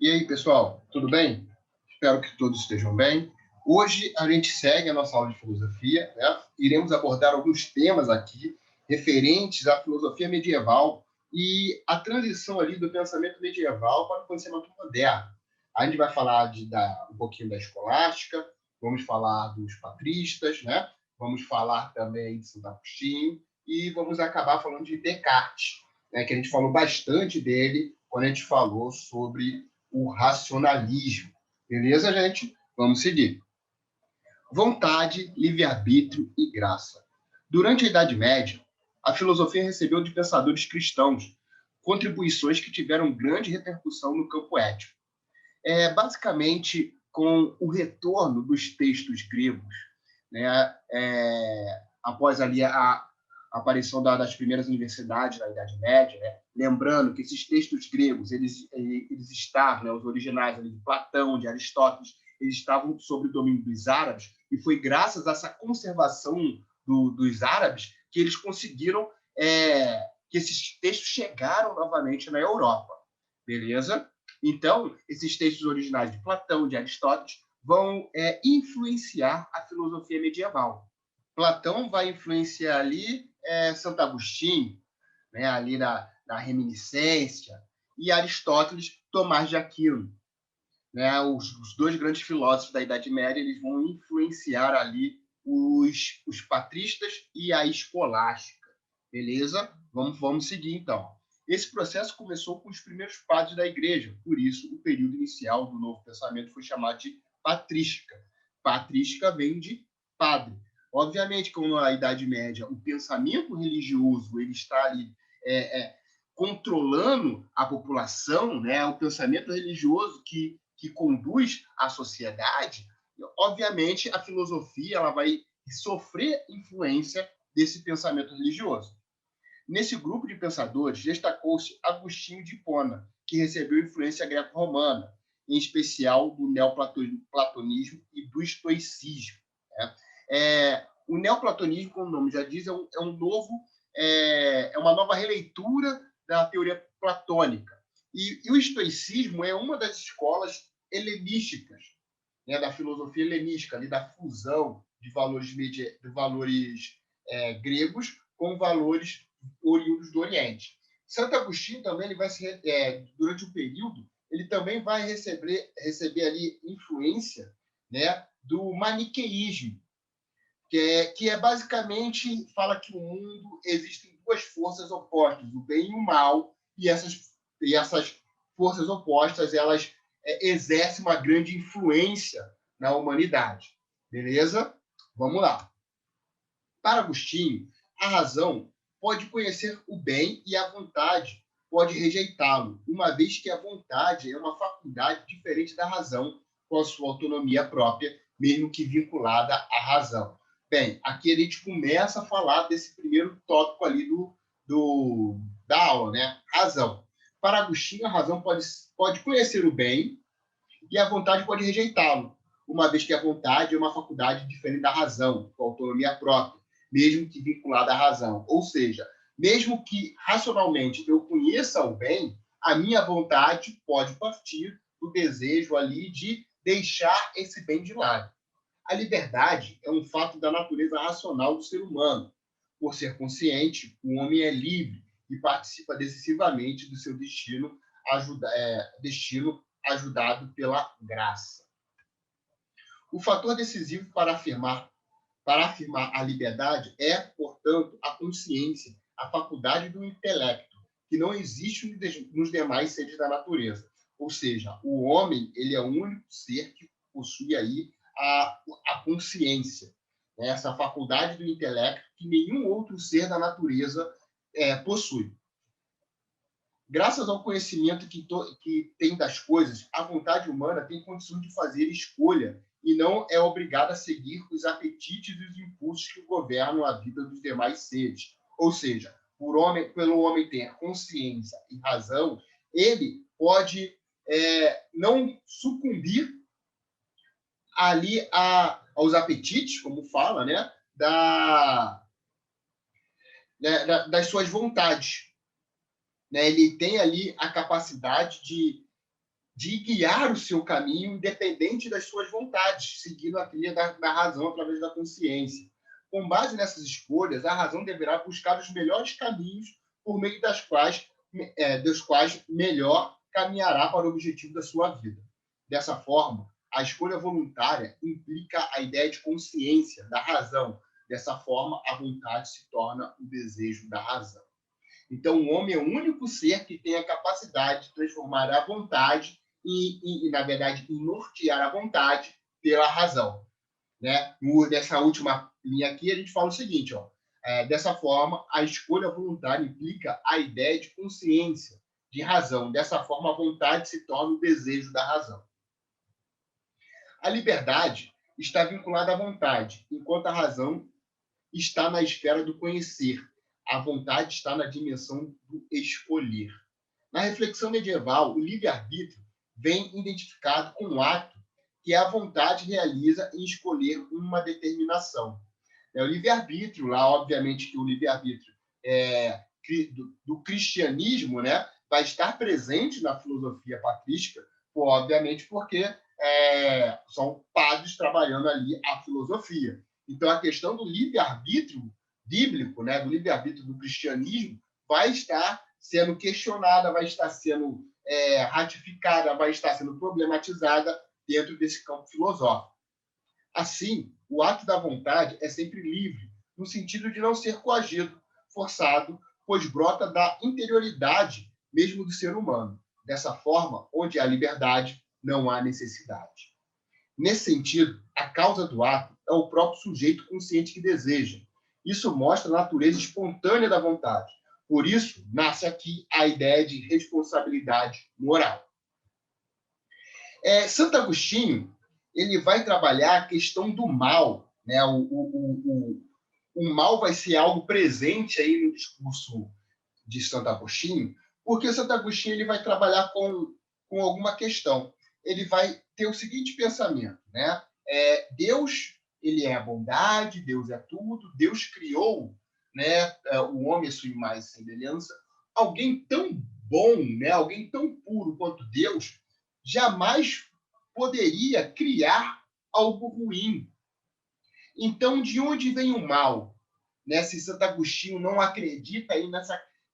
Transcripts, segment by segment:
E aí, pessoal, tudo bem? Espero que todos estejam bem. Hoje a gente segue a nossa aula de filosofia, né? Iremos abordar alguns temas aqui referentes à filosofia medieval e a transição ali do pensamento medieval para o pensamento moderno. A gente vai falar um pouquinho da escolástica, vamos falar dos patristas, né? Vamos falar também de Santo Agostinho e vamos acabar falando de Descartes, né? Que a gente falou bastante dele quando a gente falou sobre o racionalismo. Beleza, gente? Vamos seguir. Vontade, livre-arbítrio e graça. Durante a Idade Média, a filosofia recebeu de pensadores cristãos contribuições que tiveram grande repercussão no campo ético. Basicamente, com o retorno dos textos gregos, né, após ali a aparição das primeiras universidades na Idade Média, né, lembrando que esses textos gregos, eles estavam, né, os originais ali de Platão, de Aristóteles, eles estavam sob o domínio dos árabes, e foi graças a essa conservação dos árabes que eles conseguiram que esses textos chegaram novamente na Europa. Beleza? Então, esses textos originais de Platão, de Aristóteles, vão influenciar a filosofia medieval. Platão vai influenciar ali Santo Agostinho, né, ali na reminiscência, e Aristóteles, Tomás de Aquino. Né, os dois grandes filósofos da Idade Média, eles vão influenciar ali os patristas e a escolástica. Beleza? Vamos seguir, então. Esse processo começou com os primeiros padres da igreja, por isso o período inicial do Novo Testamento foi chamado de patrística. Patrística vem de padre. Obviamente, como na Idade Média o pensamento religioso ele está ali controlando a população, né, o pensamento religioso que conduz a sociedade, obviamente a filosofia ela vai sofrer influência desse pensamento religioso. Nesse grupo de pensadores destacou-se Agostinho de Hipona, que recebeu influência greco-romana, em especial do neoplatonismo e do estoicismo. Né? O neoplatonismo, como o nome já diz, é uma nova releitura da teoria platônica. E o estoicismo é uma das escolas helenísticas, né, da filosofia helenística, ali, da fusão de valores gregos com valores oriundos do Oriente. Santo Agostinho também ele vai durante o período ele também vai receber ali influência, né, do maniqueísmo, que basicamente fala que o mundo existem duas forças opostas, o bem e o mal, e essas forças opostas elas exercem uma grande influência na humanidade. Beleza? Vamos lá. Para Agostinho, a razão pode conhecer o bem e a vontade pode rejeitá-lo, uma vez que a vontade é uma faculdade diferente da razão, com a sua autonomia própria, mesmo que vinculada à razão. Bem, aqui a gente começa a falar desse primeiro tópico ali da aula, né? Razão. Para Agostinho, a razão pode conhecer o bem e a vontade pode rejeitá-lo, uma vez que a vontade é uma faculdade diferente da razão, com autonomia própria, mesmo que vinculada à razão. Ou seja, mesmo que racionalmente eu conheça o bem, a minha vontade pode partir do desejo ali de deixar esse bem de lado. A liberdade é um fato da natureza racional do ser humano. Por ser consciente, o homem é livre e participa decisivamente do seu destino ajudado pela graça. O fator decisivo para afirmar a liberdade é, portanto, a consciência, a faculdade do intelecto, que não existe nos demais seres da natureza. Ou seja, o homem ele é o único ser que possui aí a consciência, né? Essa faculdade do intelecto que nenhum outro ser da natureza possui. Graças ao conhecimento que tem das coisas, a vontade humana tem condição de fazer escolha e não é obrigada a seguir os apetites e os impulsos que governam a vida dos demais seres. Ou seja, pelo homem ter consciência e razão, ele pode não sucumbir ali aos apetites, como fala, né, das suas vontades. Né? Ele tem ali a capacidade de de guiar o seu caminho independente das suas vontades, seguindo a trilha da razão através da consciência. Com base nessas escolhas, a razão deverá buscar os melhores caminhos por meio dos quais melhor caminhará para o objetivo da sua vida. Dessa forma, a escolha voluntária implica a ideia de consciência, da razão. Dessa forma, a vontade se torna o desejo da razão. Então, o homem é o único ser que tem a capacidade de transformar a vontade e na verdade, nortear a vontade pela razão. Né? Nessa última linha aqui, a gente fala o seguinte, ó, dessa forma, a escolha voluntária implica a ideia de consciência, de razão. Dessa forma, a vontade se torna o desejo da razão. A liberdade está vinculada à vontade, enquanto a razão está na esfera do conhecer. A vontade está na dimensão do escolher. Na reflexão medieval, o livre-arbítrio vem identificado com um ato que a vontade realiza em escolher uma determinação. O livre-arbítrio, lá, obviamente, que o livre-arbítrio do cristianismo, né, vai estar presente na filosofia patrística, obviamente, porque são padres trabalhando ali a filosofia. Então, a questão do livre-arbítrio bíblico, né, do livre-arbítrio do cristianismo, vai estar sendo questionada, vai estar sendo ratificada, vai estar sendo problematizada dentro desse campo filosófico. Assim, o ato da vontade é sempre livre, no sentido de não ser coagido, forçado, pois brota da interioridade mesmo do ser humano. Dessa forma, onde há liberdade, não há necessidade. Nesse sentido, a causa do ato é o próprio sujeito consciente que deseja. Isso mostra a natureza espontânea da vontade. Por isso, nasce aqui a ideia de responsabilidade moral. Santo Agostinho, ele vai trabalhar a questão do mal, né? O mal vai ser algo presente aí no discurso de Santo Agostinho, porque Santo Agostinho ele vai trabalhar com alguma questão. Ele vai ter o seguinte pensamento, né? Deus, ele é a bondade, Deus é tudo, Deus criou, né, o homem à sua imagem e semelhança. Alguém tão bom, né, alguém tão puro quanto Deus, jamais poderia criar algo ruim. Então, de onde vem o mal? Né? Se Santo Agostinho não acredita aí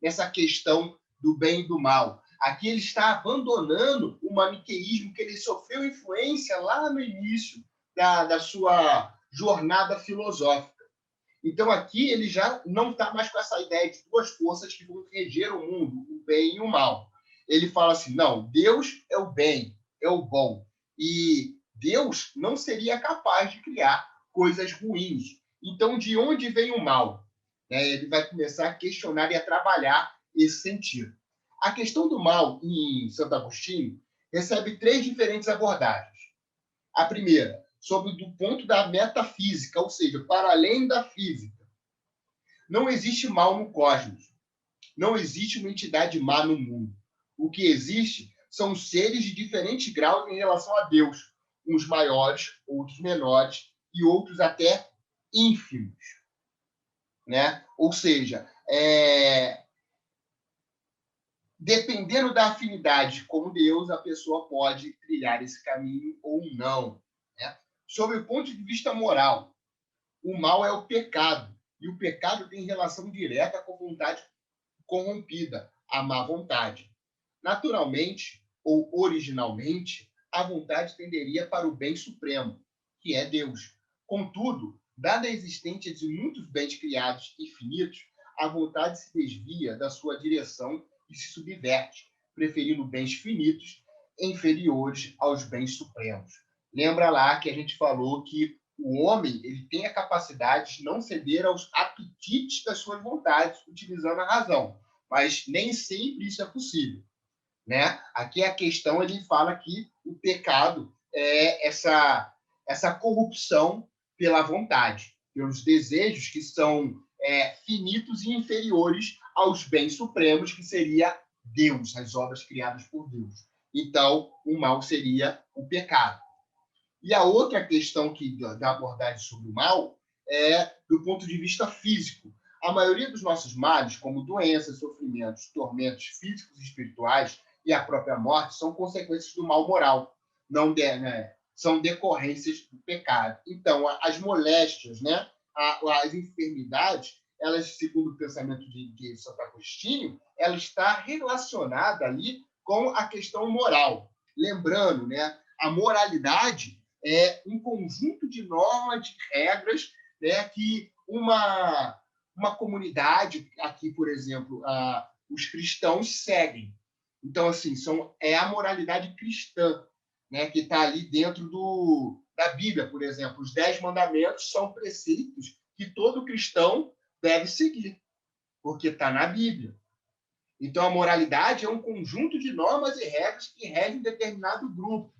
nessa questão do bem e do mal. Aqui ele está abandonando o maniqueísmo que ele sofreu influência lá no início da sua jornada filosófica. Então, aqui ele já não está mais com essa ideia de duas forças que vão reger o mundo, o bem e o mal. Ele fala assim, não, Deus é o bem, é o bom. E Deus não seria capaz de criar coisas ruins. Então, de onde vem o mal? Ele vai começar a questionar e a trabalhar esse sentido. A questão do mal em Santo Agostinho recebe 3 diferentes abordagens. A primeira, sobre o ponto da metafísica, ou seja, para além da física. Não existe mal no cosmos. Não existe uma entidade má no mundo. O que existe são seres de diferentes graus em relação a Deus. Uns maiores, outros menores e outros até ínfimos. Né? Ou seja, dependendo da afinidade com Deus, a pessoa pode trilhar esse caminho ou não. Né? Sob o ponto de vista moral, o mal é o pecado. E o pecado tem relação direta com a vontade corrompida, a má vontade. Naturalmente, ou originalmente, a vontade tenderia para o bem supremo, que é Deus. Contudo, dada a existência de muitos bens criados e finitos, a vontade se desvia da sua direção e se subverte, preferindo bens finitos inferiores aos bens supremos. Lembra lá que a gente falou que o homem ele tem a capacidade de não ceder aos apetites das suas vontades, utilizando a razão. Mas nem sempre isso é possível. Né? Aqui a questão, ele fala que o pecado é essa corrupção pela vontade, pelos desejos que são finitos e inferiores aos bens supremos, que seria Deus, as obras criadas por Deus. Então, o mal seria o pecado. E a outra questão da abordagem sobre o mal é do ponto de vista físico. A maioria dos nossos males, como doenças, sofrimentos, tormentos físicos e espirituais, e a própria morte são consequências do mal moral, não né, são decorrências do pecado. Então, as moléstias, né, as enfermidades, elas, segundo o pensamento de Santo Agostinho, ela está relacionada ali com a questão moral. Lembrando, né, a moralidade é um conjunto de normas, de regras, né, que uma comunidade, aqui, por exemplo, os cristãos seguem. Então, assim, é a moralidade cristã, né, que está ali dentro da Bíblia, por exemplo. Os 10 mandamentos são preceitos que todo cristão deve seguir, porque está na Bíblia. Então, a moralidade é um conjunto de normas e regras que regem determinado grupo.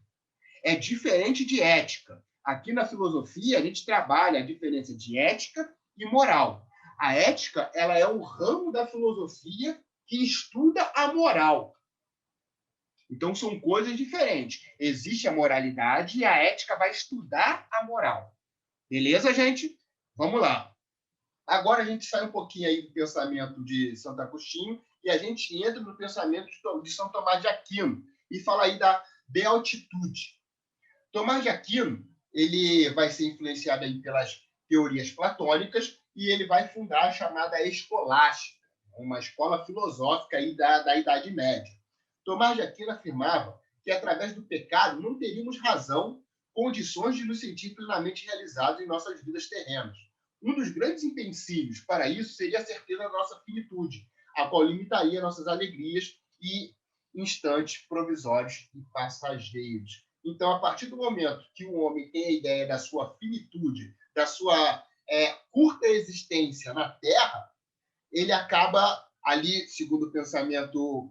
É diferente de ética. Aqui na filosofia, a gente trabalha a diferença de ética e moral. A ética, ela é um ramo da filosofia que estuda a moral. Então, são coisas diferentes. Existe a moralidade e a ética vai estudar a moral. Beleza, gente? Vamos lá. Agora a gente sai um pouquinho aí do pensamento de Santo Agostinho e a gente entra no pensamento de São Tomás de Aquino e fala aí da beatitude. Tomás de Aquino, ele vai ser influenciado aí pelas teorias platônicas e ele vai fundar a chamada escolástica, uma escola filosófica aí da Idade Média. Tomás de Aquino afirmava que, através do pecado, não teríamos razão, condições de nos sentir plenamente realizados em nossas vidas terrenas. Um dos grandes empecilhos para isso seria a certeza da nossa finitude, a qual limitaria nossas alegrias e instantes provisórios e passageiros. Então, a partir do momento que o homem tem a ideia da sua finitude, da sua curta existência na Terra, ele acaba ali, segundo o pensamento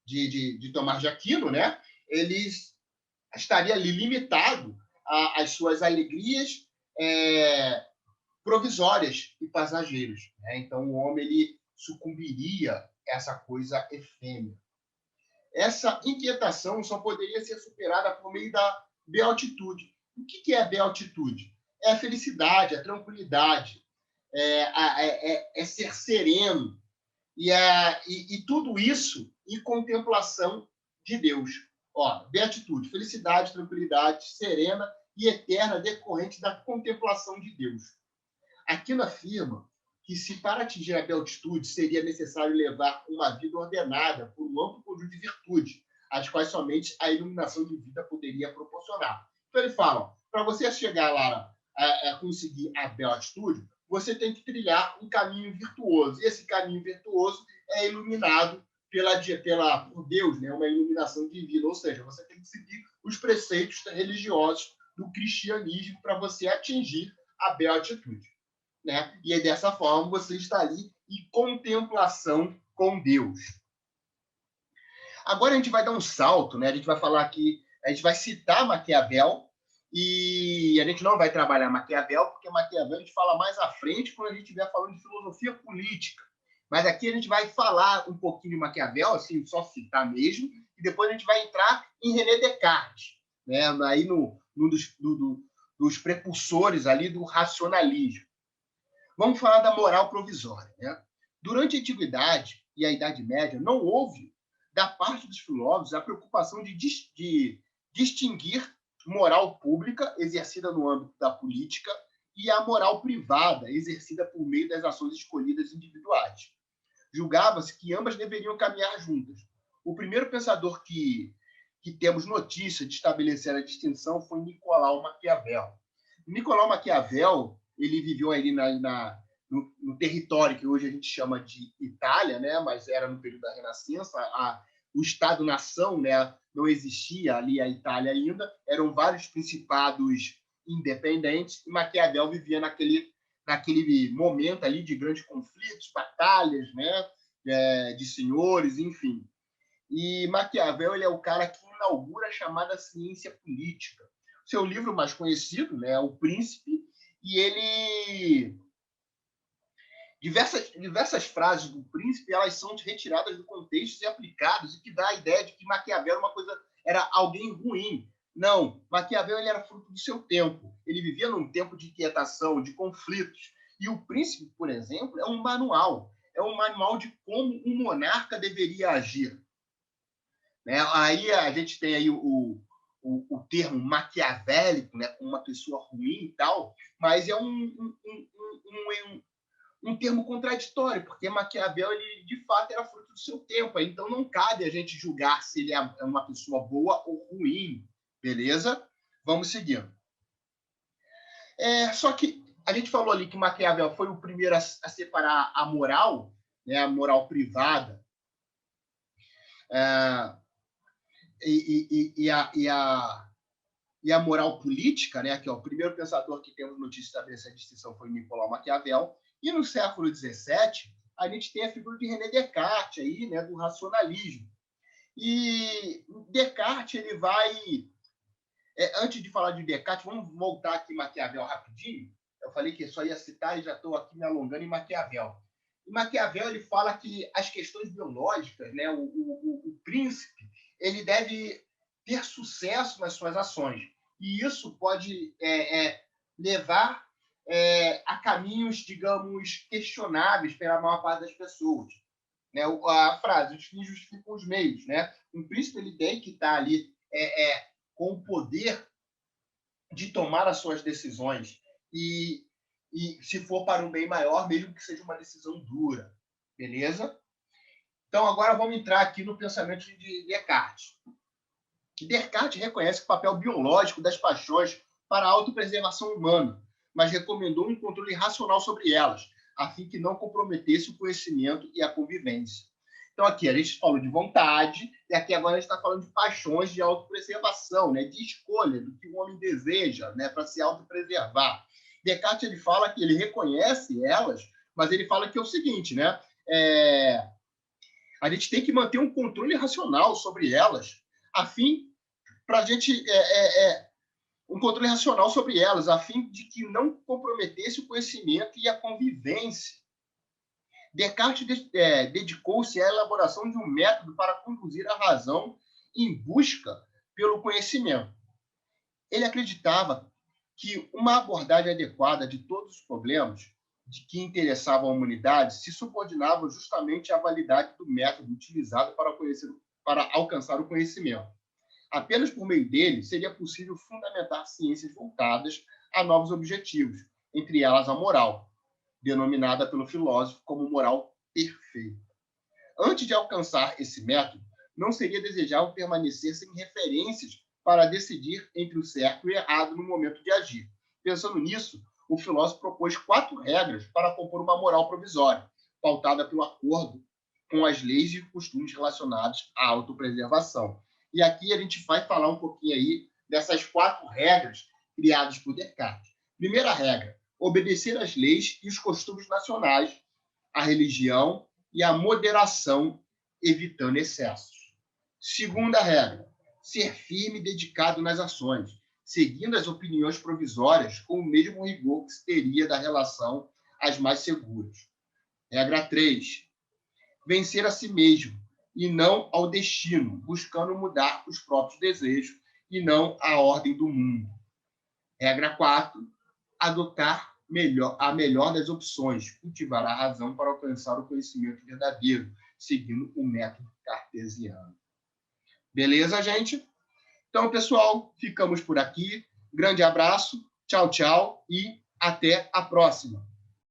de Tomás de Aquino, né? Ele estaria ali limitado às suas alegrias provisórias e passageiras. Né? Então, o homem ele sucumbiria a essa coisa efêmera. Essa inquietação só poderia ser superada por meio da beatitude. O que é a beatitude? É a felicidade, a tranquilidade, é ser sereno, e tudo isso em contemplação de Deus. Ó, beatitude, felicidade, tranquilidade, serena e eterna decorrente da contemplação de Deus. Aquilo afirma que, se para atingir a beatitude seria necessário levar uma vida ordenada por um amplo conjunto de virtudes, as quais somente a iluminação de vida poderia proporcionar. Então ele fala, para você chegar lá a conseguir a beatitude, você tem que trilhar um caminho virtuoso. E esse caminho virtuoso é iluminado por Deus, né? Uma iluminação divina. Ou seja, você tem que seguir os preceitos religiosos do cristianismo para você atingir a beatitude. Né? E aí, dessa forma, você está ali em contemplação com Deus. Agora a gente vai dar um salto, né? A gente vai falar aqui, a gente vai citar Maquiavel, e a gente não vai trabalhar Maquiavel, porque Maquiavel a gente fala mais à frente quando a gente estiver falando de filosofia política. Mas aqui a gente vai falar um pouquinho de Maquiavel, assim, só citar mesmo, e depois a gente vai entrar em René Descartes, né? Aí num dos prepulsores ali do racionalismo. Vamos falar da moral provisória. Né? Durante a Antiguidade e a Idade Média, não houve, da parte dos filósofos, a preocupação de distinguir moral pública, exercida no âmbito da política, e a moral privada, exercida por meio das ações escolhidas individuais. Julgava-se que ambas deveriam caminhar juntas. O primeiro pensador que temos notícia de estabelecer a distinção foi Nicolau Maquiavel. Nicolau Maquiavel ele viveu ali no território que hoje a gente chama de Itália, né? Mas era no período da Renascença. O Estado-nação, né? Não existia ali a Itália ainda. Eram vários principados independentes e Maquiavel vivia naquele momento ali de grandes conflitos, batalhas, né? De senhores, enfim. E Maquiavel ele é o cara que inaugura a chamada ciência política. Seu livro mais conhecido, né, O Príncipe, e ele diversas frases do Príncipe elas são retiradas do contexto e aplicadas, e que dá a ideia de que Maquiavel era alguém ruim. Não, Maquiavel ele era fruto do seu tempo. Ele vivia num tempo de inquietação, de conflitos. E O Príncipe, por exemplo, é um manual de como um monarca deveria agir. né? Aí a gente tem aí o termo maquiavélico, né, como uma pessoa ruim e tal, mas é um termo contraditório, porque Maquiavel, ele de fato era fruto do seu tempo, então não cabe a gente julgar se ele é uma pessoa boa ou ruim, beleza? Vamos seguindo. Só que a gente falou ali que Maquiavel foi o primeiro a separar a moral, né, a moral privada, e a moral política, né, que é o primeiro pensador que temos notícia de estabelecer a distinção foi Nicolau Maquiavel. E no século XVII, a gente tem a figura de René Descartes, aí, né, do racionalismo. E Descartes, ele vai... antes de falar de Descartes, vamos voltar aqui em Maquiavel rapidinho. Eu falei que só ia citar e já estou aqui me alongando em Maquiavel. Em Maquiavel, ele fala que as questões biológicas, né, o príncipe, ele deve ter sucesso nas suas ações. E isso pode levar a caminhos, digamos, questionáveis pela maior parte das pessoas. Né? A frase, os fins justificam os meios. Né? Um príncipe, ele tem que estar ali com o poder de tomar as suas decisões e se for para um bem maior, mesmo que seja uma decisão dura. Beleza? Então, agora vamos entrar aqui no pensamento de Descartes. Descartes reconhece o papel biológico das paixões para a autopreservação humana, mas recomendou um controle racional sobre elas, a fim que não comprometesse o conhecimento e a convivência. Então, aqui a gente falou de vontade, e aqui agora a gente está falando de paixões de autopreservação, né, de escolha, do que o homem deseja, né, para se autopreservar. Descartes, ele fala que ele reconhece elas, mas ele fala que é o seguinte, né, a gente tem que manter um controle racional sobre elas, a fim para a gente um controle racional sobre elas, a fim de que não comprometesse o conhecimento e a convivência. Descartes dedicou-se à elaboração de um método para conduzir a razão em busca pelo conhecimento. Ele acreditava que uma abordagem adequada de todos os problemas de que interessavam a humanidade se subordinava justamente à validade do método utilizado para alcançar o conhecimento. Apenas por meio dele seria possível fundamentar ciências voltadas a novos objetivos, entre elas a moral, denominada pelo filósofo como moral perfeita. Antes de alcançar esse método, não seria desejável permanecer sem referências para decidir entre o certo e o errado no momento de agir. Pensando nisso, o filósofo propôs 4 regras para compor uma moral provisória, pautada pelo acordo com as leis e costumes relacionados à autopreservação. E aqui a gente vai falar um pouquinho aí dessas 4 regras criadas por Descartes. Primeira regra, obedecer às leis e os costumes nacionais, a religião e a moderação, evitando excessos. Segunda regra, ser firme e dedicado nas ações, seguindo as opiniões provisórias com o mesmo rigor que se teria da relação às mais seguras. Regra 3, vencer a si mesmo e não ao destino, buscando mudar os próprios desejos e não a ordem do mundo. Regra 4, adotar a melhor das opções, cultivar a razão para alcançar o conhecimento verdadeiro, seguindo o método cartesiano. Beleza, gente? Então, pessoal, ficamos por aqui. Grande abraço, tchau, tchau e até a próxima.